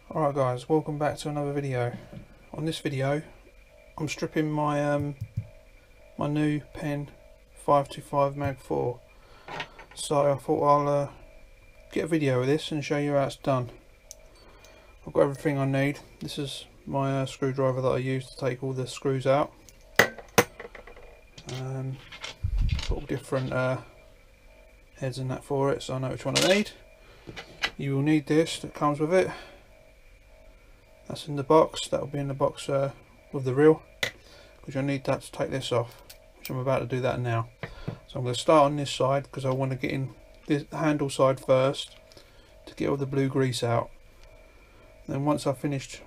Alright guys, welcome back to another video. On this video I'm stripping my my new Penn 525 Mag4. So I thought I'll get a video of this and show you how it's done. I've got everything I need. This is my screwdriver that I use to take all the screws out. Got all different heads and that for it, so I know which one I need. You will need this that comes with it. That's in the box. That will be in the box with the reel, because you'll need that to take this off, which I'm about to do that now. So I'm going to start on this side because I want to get in this handle side first to get all the blue grease out. Then once I've finished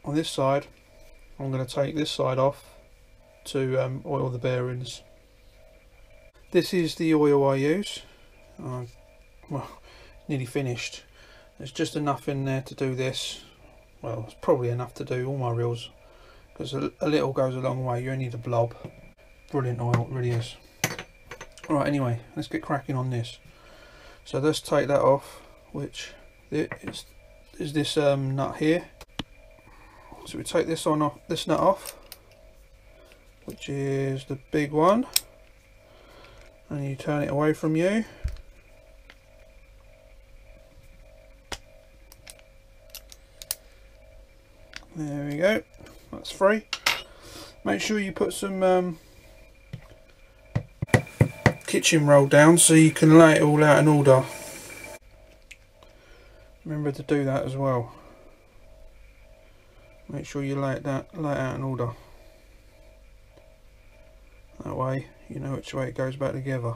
on this side, I'm going to take this side off to oil the bearings. This is the oil I use. Well, nearly finished. There's just enough in there to do this. Well, it's probably enough to do all my reels, because a little goes a long way. You only need a blob. Brilliant oil, it really is. Alright, anyway, let's get cracking on this. So let's take that off, which is this nut here. So we take this nut off, which is the big one, and you turn it away from you. There we go, that's free. Make sure you put some kitchen roll down so you can lay it all out in order. Remember to do that as well. Make sure you lay it out in order. That way you know which way it goes back together.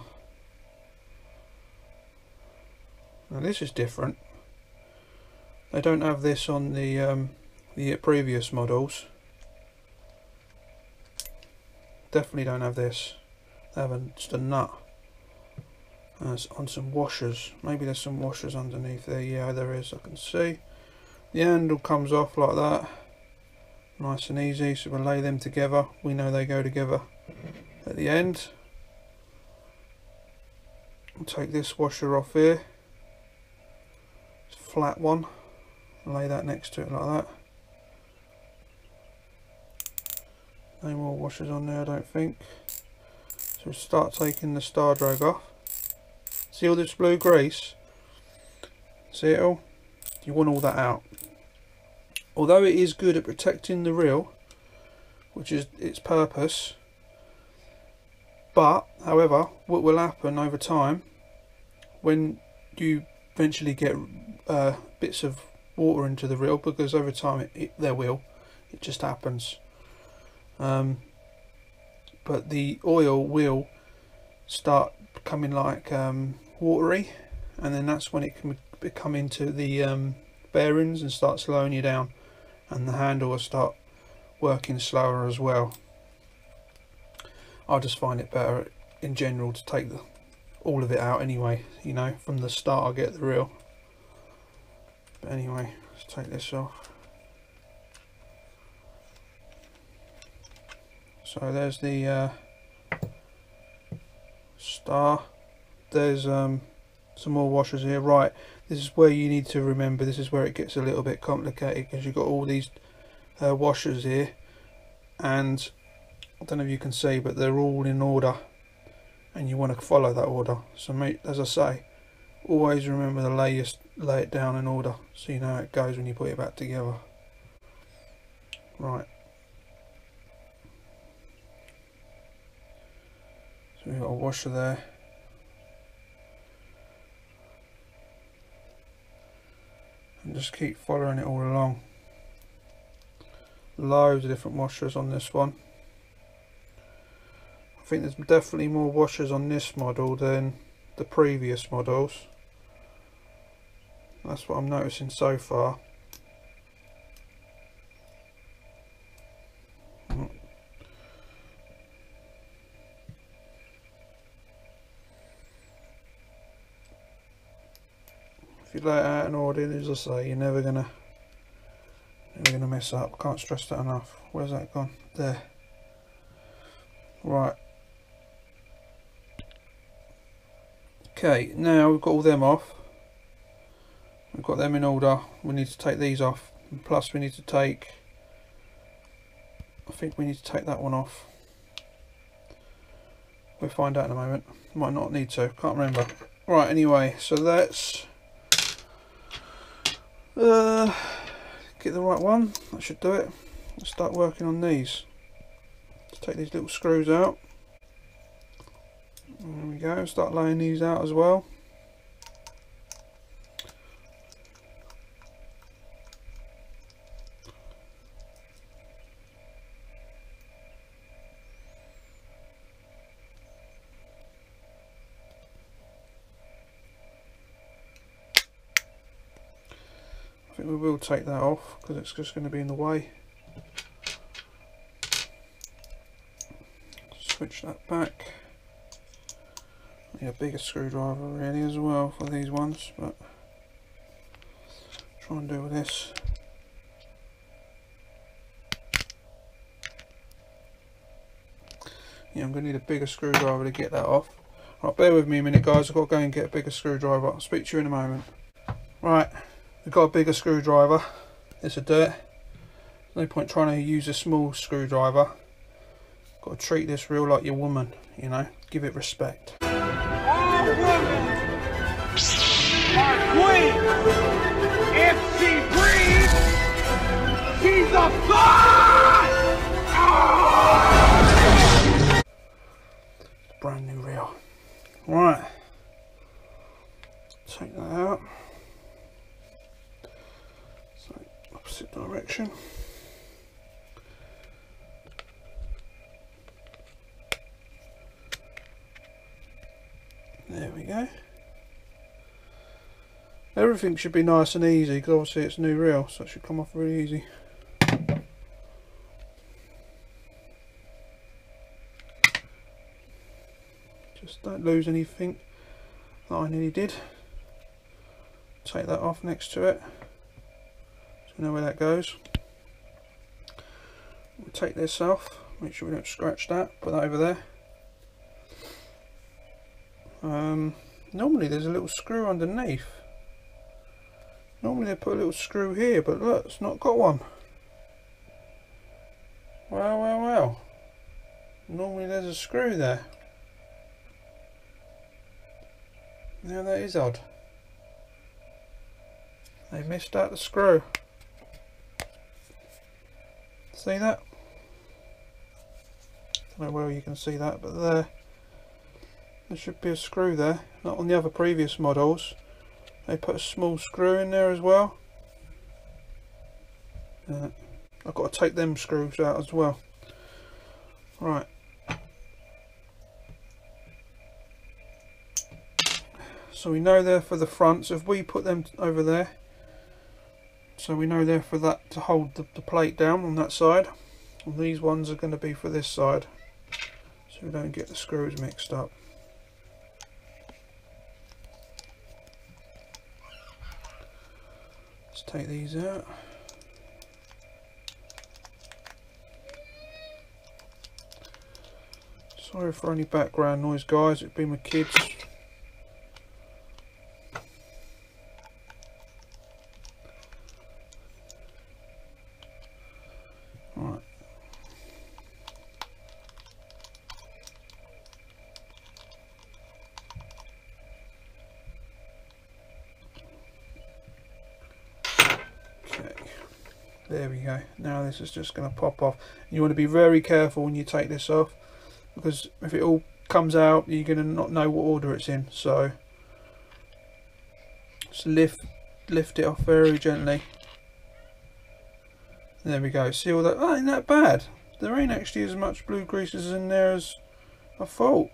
Now this is different. They don't have this on the previous models. Definitely don't have this. They have just a nut on some washers. Maybe there's some washers underneath there. Yeah, there is. I can see the handle comes off like that, nice and easy. So we'll lay them together. We know they go together at the end. I'll take this washer off here, it's a flat one, and lay that next to it like that. No more washers on there, I don't think. So we'll start taking the star drag off. See all this blue grease? See it all? You want all that out. Although it is good at protecting the reel, which is its purpose, but however, what will happen over time when you eventually get bits of water into the reel, because over time it just happens. But the oil will start becoming like watery, and then that's when it can come into the bearings and start slowing you down, and the handle will start working slower as well. I just find it better in general to take all of it out anyway, you know, from the start I get the reel. But anyway, let's take this off. So there's the star. There's some more washers here. Right, this is where you need to remember, this is where it gets a little bit complicated, because you've got all these washers here, and I don't know if you can see, but they're all in order, and you want to follow that order. So as I say, always remember to lay it down in order, so you know how it goes when you put it back together. Right. So we've got a washer there. And just keep following it all along. Loads of different washers on this one. I think there's definitely more washers on this model than the previous models. That's what I'm noticing so far. If you lay it out in order, as I say, you're never gonna mess up. Can't stress that enough. Where's that gone? There. Right. Okay, now we've got all them off. we've got them in order. We need to take these off, and plus we need to take, I think we need to take that one off. We'll find out in a moment. Might not need to, can't remember. Right, anyway, so let's get the right one. That should do it. Let's start working on these. Let's take these little screws out. There we go, start laying these out as well. I think we will take that off because it's just going to be in the way. Switch that back. I need a bigger screwdriver really as well for these ones, but try and do with this. Yeah, I'm going to need a bigger screwdriver to get that off. Right, bear with me a minute guys, I've got to go and get a bigger screwdriver. I'll speak to you in a moment. Right, we've got a bigger screwdriver. This will do it. No point trying to use a small screwdriver. Got to treat this real like your woman, you know, give it respect. Our woman, our queen, if she breathes, she's a god! Brand new reel. Right, take that out. So opposite direction. There we go. Everything should be nice and easy because obviously it's new reel, so it should come off really easy. Just don't lose anything that I nearly did. Take that off next to it, so we know where that goes. We'll take this off, make sure we don't scratch that, put that over there. Normally there's a little screw underneath. Normally they put a little screw here, but look, it's not got one. Well, well, well. Normally there's a screw there. Now that is odd. They missed out the screw. See that? Don't know where you can see that, but there should be a screw there. Not on the other previous models. They put a small screw in there as well. I've got to take them screws out as well. Right. So we know they're for the front, so if we put them over there, so we know they're for that to hold the plate down on that side, and these ones are going to be for this side, so we don't get the screws mixed up. Let's take these out. Sorry for any background noise guys, it'd be my kids. Right. Okay. There we go. Now this is just going to pop off. You want to be very careful when you take this off, because if it all comes out you're going to not know what order it's in, so just lift it off very gently. There we go. See all that? Oh, ain't that bad. There ain't actually as much blue greases in there as I thought.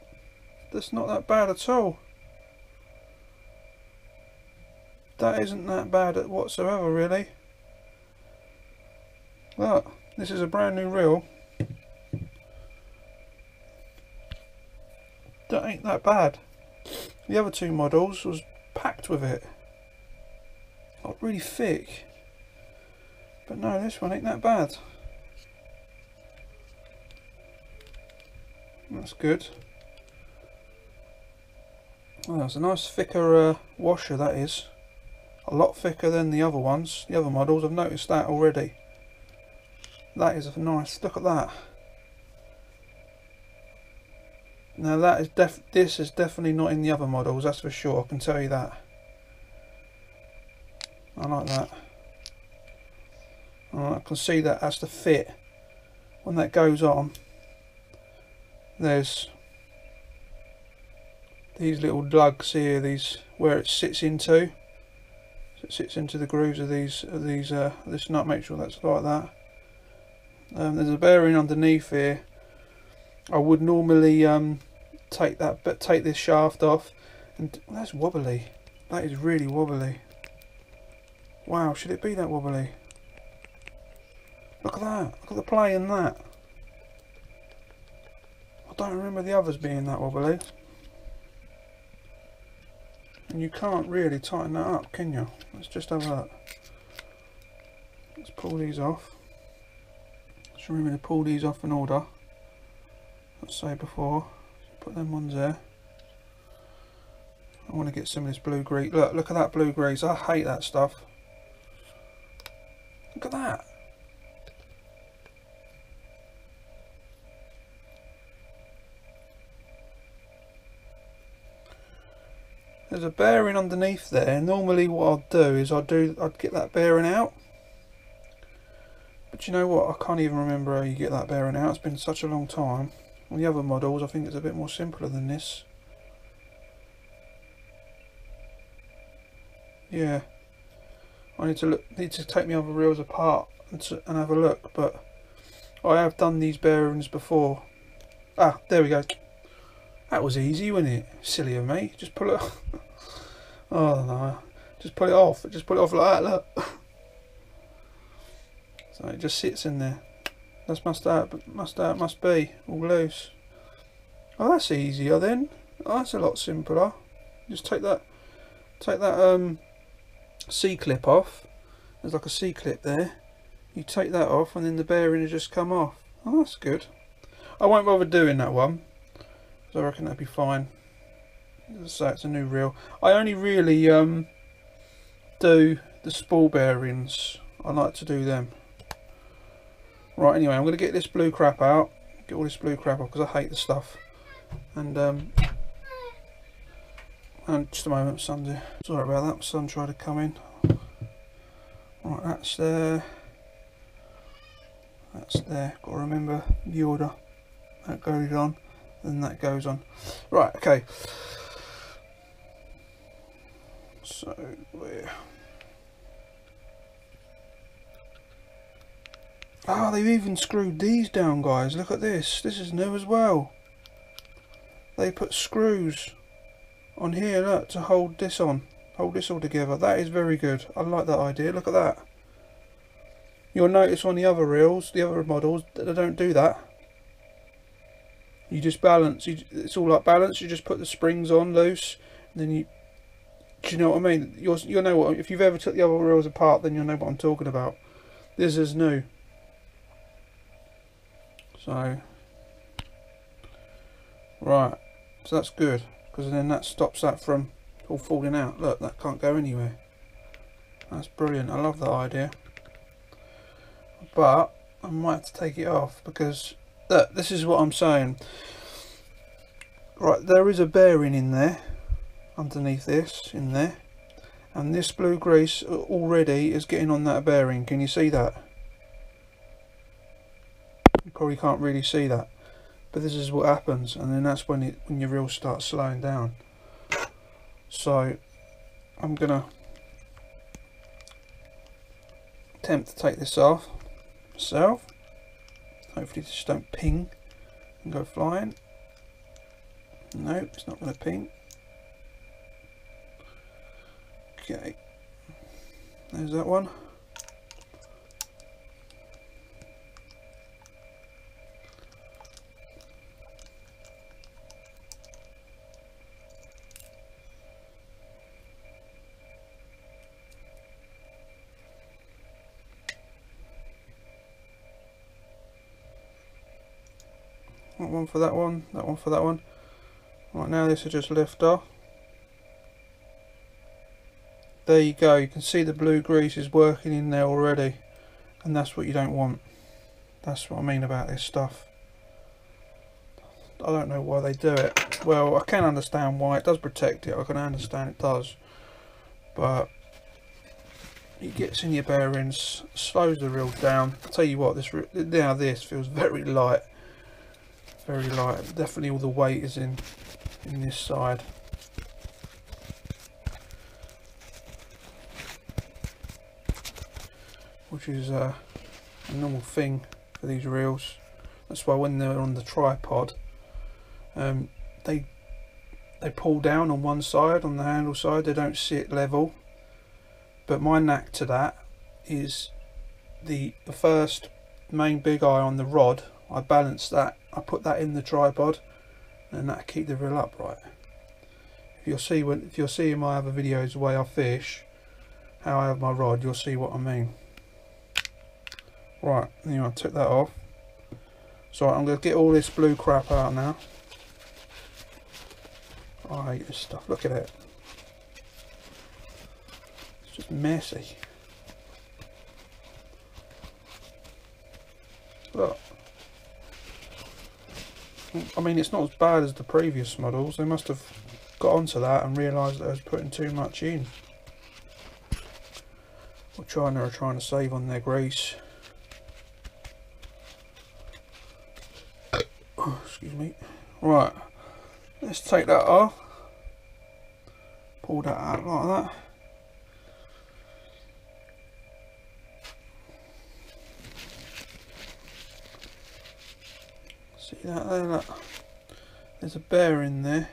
That's not that bad at all. That isn't that bad whatsoever really. Look, this is a brand new reel. That ain't that bad. The other two models was packed with it. Like really thick. But no, this one ain't that bad. That's good. Well, that's a nice thicker washer that is. a lot thicker than the other ones, the other models. I've noticed that already. That is a nice, look at that. Now that is this is definitely not in the other models, that's for sure, I can tell you that. I like that. I can see that that's the fit. When that goes on, there's these little lugs here, these where it sits into. So it sits into the grooves of these this nut. Make sure that's like that. There's a bearing underneath here. I would normally take this shaft off, and that's wobbly. That is really wobbly. Wow, should it be that wobbly? Look at that. Look at the play in that. I don't remember the others being that wobbly. And you can't really tighten that up, can you? Let's just have a look. Let's pull these off. Just remember to pull these off in order. Let's say before. Put them ones there. I want to get some of this blue grease. Look at that blue grease. I hate that stuff. Look at that. There's a bearing underneath there. Normally what I'll do is I'd get that bearing out. But you know what? I can't even remember how you get that bearing out. It's been such a long time. On the other models I think it's a bit more simpler than this. Yeah. I need to take my other reels apart and have a look, but I have done these bearings before. Ah, there we go. That was easy, wasn't it? Silly of me. Just pull it off. Oh no. Just pull it off. Just pull it off like that, look. So it just sits in there. That must be all loose. Oh, that's easier then. Oh, that's a lot simpler. Just take that C-clip off. There's like a C-clip there. You take that off and then the bearing will just come off. Oh, that's good. I won't bother doing that one. So I reckon that'd be fine. So it's a new reel. I only really do the spool bearings. I like to do them. Right, anyway, I'm going to get this blue crap out. Get all this blue crap off because I hate the stuff. And just a moment, son's here. Sorry about that, my son tried to come in. Right, that's there. That's there. Got to remember the order. That goes on, then that goes on. Right, okay. So where? Ah, they've even screwed these down, guys. Look at this. This is new as well. They put screws on here, look, to hold this on. Hold this all together. That is very good. I like that idea. Look at that. You'll notice on the other reels, the other models, that they don't do that. You just balance. It's all like balance. You just put the springs on loose, and then you. Do you know what I mean? You'll know what. If you've ever took the other reels apart, then you'll know what I'm talking about. This is new. So, right, so that's good, because then that stops that from all falling out. Look, that can't go anywhere. That's brilliant. I love that idea. But I might have to take it off because look, this is what I'm saying. Right, there is a bearing in there, underneath this, in there, and this blue grease already is getting on that bearing. Can you see that? You probably can't really see that, but this is what happens, and then that's when your reel starts slowing down. So I'm gonna attempt to take this off myself. Hopefully just don't ping and go flying. No, it's not going to ping. Okay, there's that one. That one for that one, that one for that one. Right, now this will just lift off. there you go, you can see the blue grease is working in there already, and that's what you don't want. That's what I mean about this stuff. I don't know why they do it. Well, I can understand why. It does protect it, I can understand it does, but it gets in your bearings, slows the reel down. I'll tell you what, this feels very light. Very light. Definitely all the weight is in this side. Which is a normal thing for these reels. That's why when they're on the tripod, they pull down on one side, on the handle side. They don't sit level. But my knack to that is the first main big eye on the rod. I balance that. I put that in the tripod, and that keep the reel upright. If you'll see in my other videos the way I fish, how I have my rod, you'll see what I mean. Right, anyway, I took that off. So I'm going to get all this blue crap out now. Oh, I hate this stuff, look at it. It's just messy. Look. I mean, it's not as bad as the previous models. They must have got onto that and realised that I was putting too much in. Or China are trying to save on their grease. Oh, excuse me. Right, let's take that off. Pull that out like that. See that there? Look. There's a bearing there,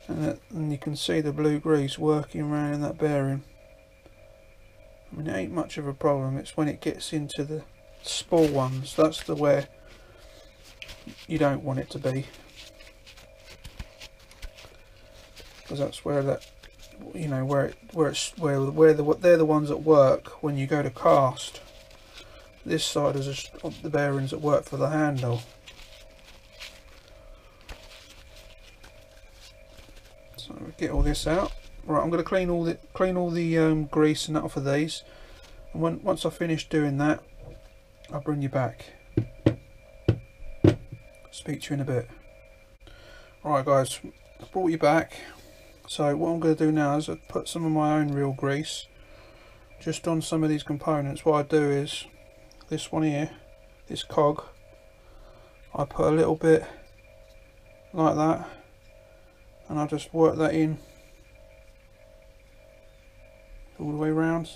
and you can see the blue grease working around in that bearing. I mean, it ain't much of a problem. It's when it gets into the spool ones, that's the where you don't want it to be, because that's where that, you know, they're the ones that work when you go to cast. This side is just the bearings that work for the handle. So get all this out. Right, I'm going to clean all the grease and that off of these, and once I finish doing that, I'll bring you back. Speak to you in a bit. Alright guys, I've brought you back. So what I'm going to do now is I've put some of my own reel grease just on some of these components. What I do is this one here, this cog, I put a little bit like that, and I just work that in all the way around.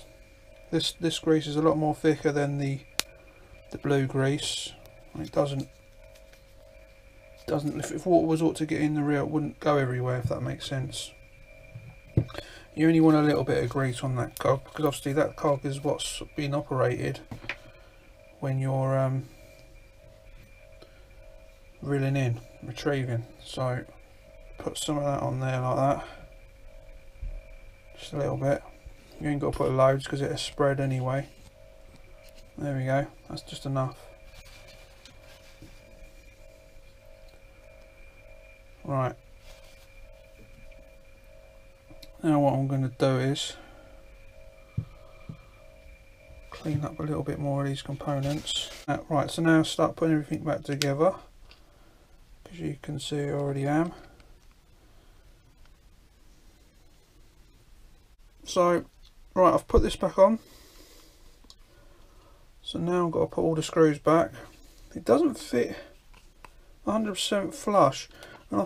This grease is a lot more thicker than the blue grease. It doesn't, if water was ought to get in the reel, it wouldn't go everywhere, if that makes sense. You only want a little bit of grease on that cog, because obviously that cog is what's being operated when you're reeling in, retrieving. So put some of that on there like that, just a little bit. You ain't got to put loads because it'll spread anyway. There we go, that's just enough. Right, now what I'm going to do is clean up a little bit more of these components. Right, so now start putting everything back together, because you can see I already am. So right, I've put this back on, so now I've got to put all the screws back. It doesn't fit 100% flush, and I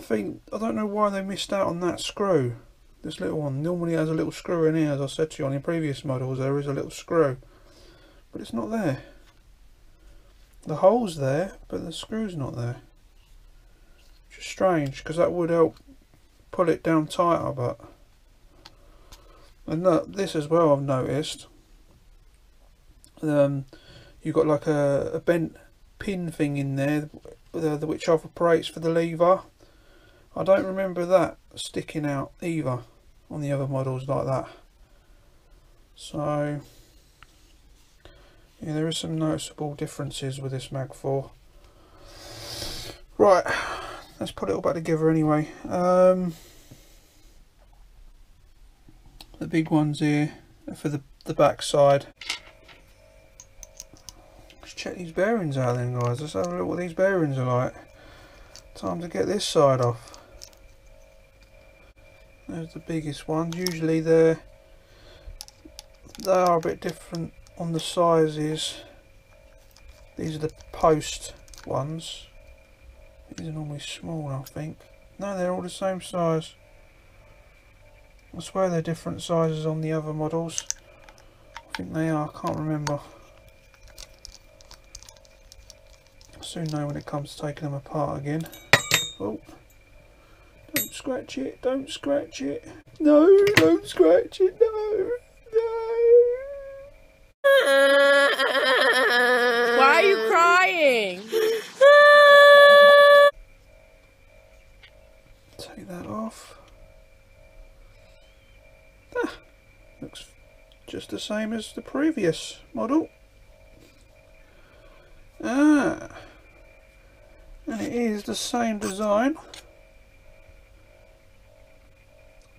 don't know why they missed out on that screw. This little one normally has a little screw in here, as I said to you on the previous models. There is a little screw, but it's not there. The hole's there, but the screw's not there, which is strange, because that would help pull it down tighter. But and look, this as well, I've noticed, you've got like a bent pin thing in there, which operates for the lever. I don't remember that sticking out either on the other models like that. So yeah, there is some noticeable differences with this Mag4. Right, let's put it all back together anyway. The the big ones here are for the back side. Let's check these bearings out then, guys. Let's have a look what these bearings are like. Time to get this side off. There's the biggest ones. Usually they are a bit different on the sizes. These are the post ones. These are normally smaller, I think. No, they're all the same size. I swear they're different sizes on the other models. I think they are, I can't remember. I'll soon know when it comes to taking them apart again. Oh, don't scratch it, don't scratch it. No, don't scratch it, no, no. Why are you crying? Take that off. Looks just the same as the previous model. And it is the same design.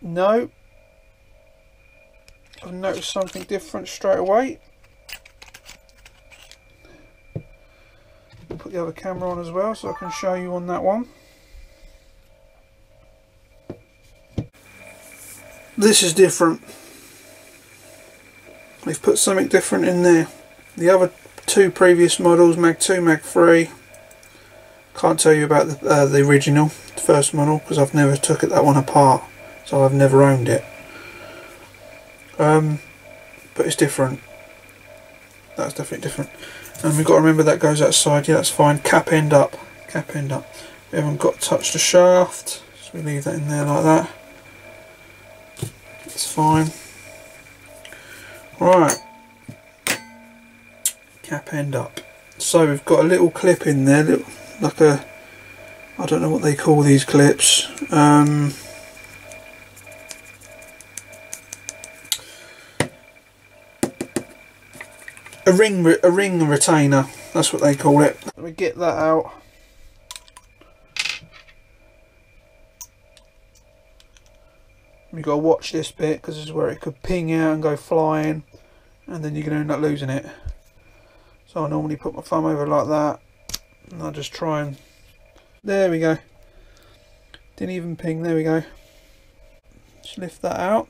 No, I've noticed something different straight away. Put the other camera on as well so I can show you on that one. This is different. They've put something different in there. The other two previous models, Mag4, Mag3, can't tell you about the original, the first model, because I've never took that one apart, so I've never owned it. But it's different. That's definitely different. And we've got to remember that goes outside. Yeah, that's fine. Cap end up. Cap end up. We haven't got to touch the shaft, so we leave that in there like that. It's fine. Right, cap end up. So we've got a little clip in there, like a, I don't know what they call these clips. A ring retainer. That's what they call it. Let me get that out. You've got to watch this bit because this is where it could ping out and go flying, and then you're going to end up losing it. So I normally put my thumb over like that, and I just try and, there we go, didn't even ping, there we go. Just lift that out.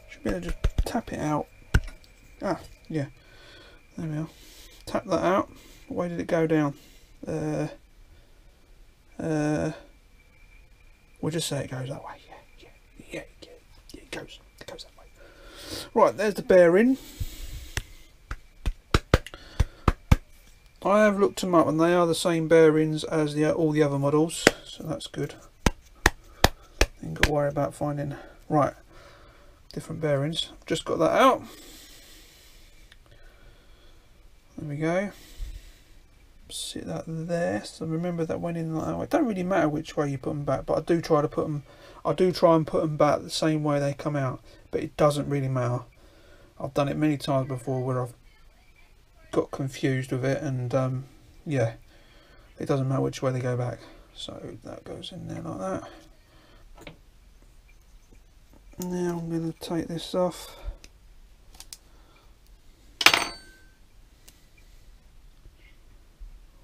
Should be able to just tap it out. Ah, yeah, there we are. Tap that out. Where did it go down? We'll just say it goes that way. Yeah, it goes that way. Right, there's the bearing. I have looked them up and they are the same bearings as all the other models, so that's good. Ain't got to worry about finding different bearings. Just got that out. There we go. Sit that there. So remember that went in like that way. It don't really matter which way you put them back, but I do try and put them back the same way they come out. But it doesn't really matter. I've done it many times before where I've got confused with it, and yeah, it doesn't matter which way they go back. So that goes in there like that. Now I'm going to take this off.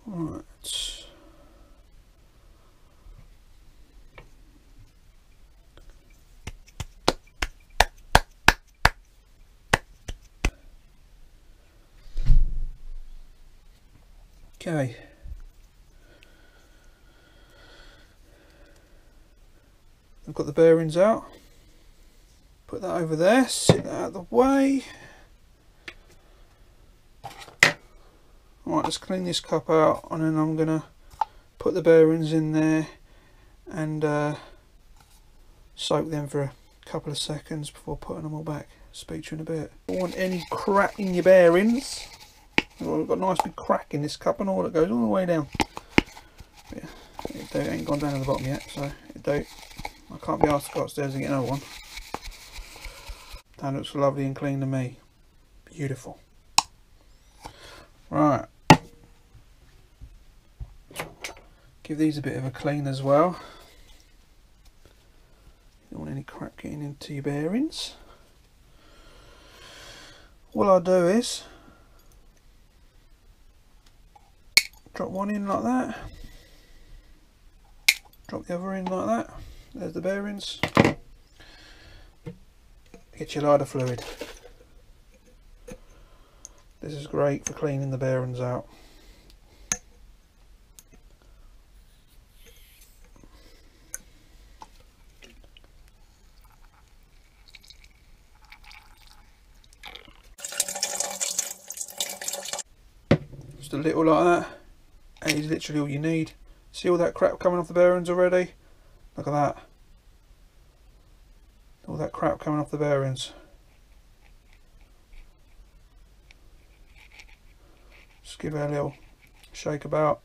Right. Okay. I've got the bearings out. Put that over there, sit that out of the way. Right, let's clean this cup out, and then I'm going to put the bearings in there and soak them for a couple of seconds before putting them all back. Speak to you in a bit. Don't want any crack in your bearings. Well, we've got a nice big crack in this cup and all that goes all the way down. Yeah, it ain't gone down to the bottom yet, so it don't. I can't be asked to go upstairs and get another one. That looks lovely and clean to me. Beautiful. Right. Give these a bit of a clean as well. You don't want any crap getting into your bearings. What I'll do is drop one in like that, drop the other in like that. There's the bearings. Get your lighter fluid. This is great for cleaning the bearings out. Just a little like that. That is literally all you need. See all that crap coming off the bearings already? Look at that. All that crap coming off the bearings. Just give it a little shake about.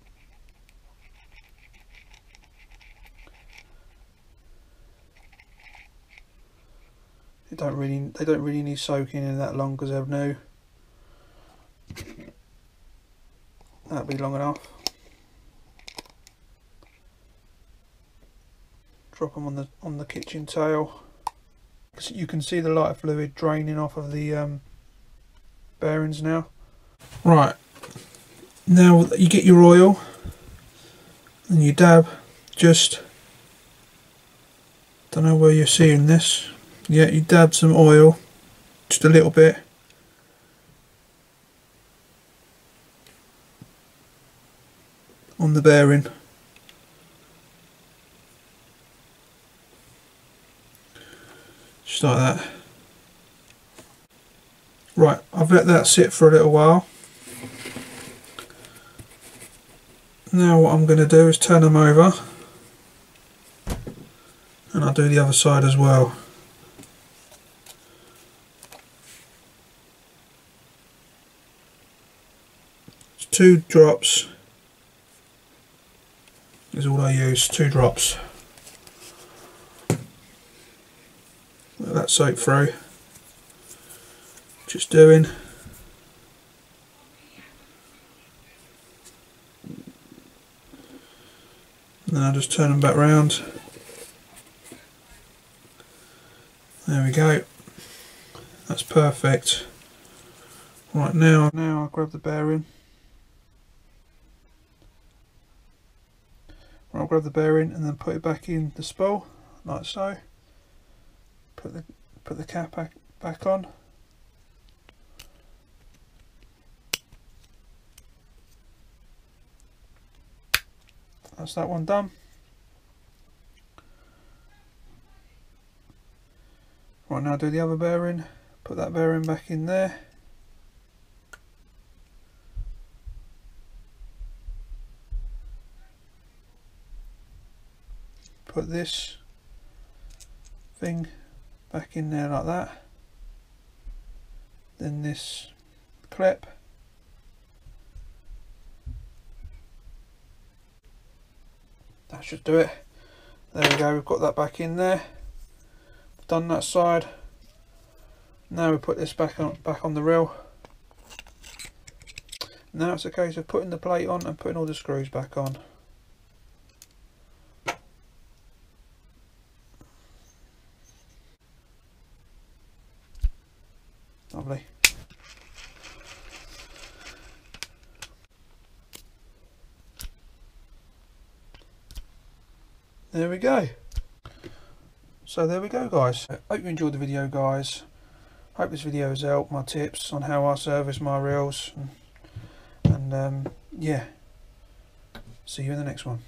They don't really need soaking in that long because they're new. That'll be long enough. Drop them on the kitchen towel. You can see the lighter fluid draining off of the bearings now. Right, now you get your oil and you dab, just, don't know where you're seeing this, yeah, you dab some oil, just a little bit, on the bearing. Just like that. Right, I've let that sit for a little while. Now what I'm going to do is turn them over, and I'll do the other side as well. It's 2 drops is all I use, 2 drops. Let that soak through. Just doing. And then I'll just turn them back round. There we go. That's perfect. Right, now I'll grab the bearing. I'll grab the bearing and then put it back in the spool, like so. Put the cap back on. That's that one done. Right, now do the other bearing. Put that bearing back in there. Put this thing back in there like that. Then this clip. That should do it. There we go, we've got that back in there. Done that side. Now we put this back on the reel. Now it's a case of putting the plate on and putting all the screws back on. Lovely. There we go. So there we go, guys. Hope you enjoyed the video, guys. Hope this video has helped, my tips on how I service my reels. And yeah, see you in the next one.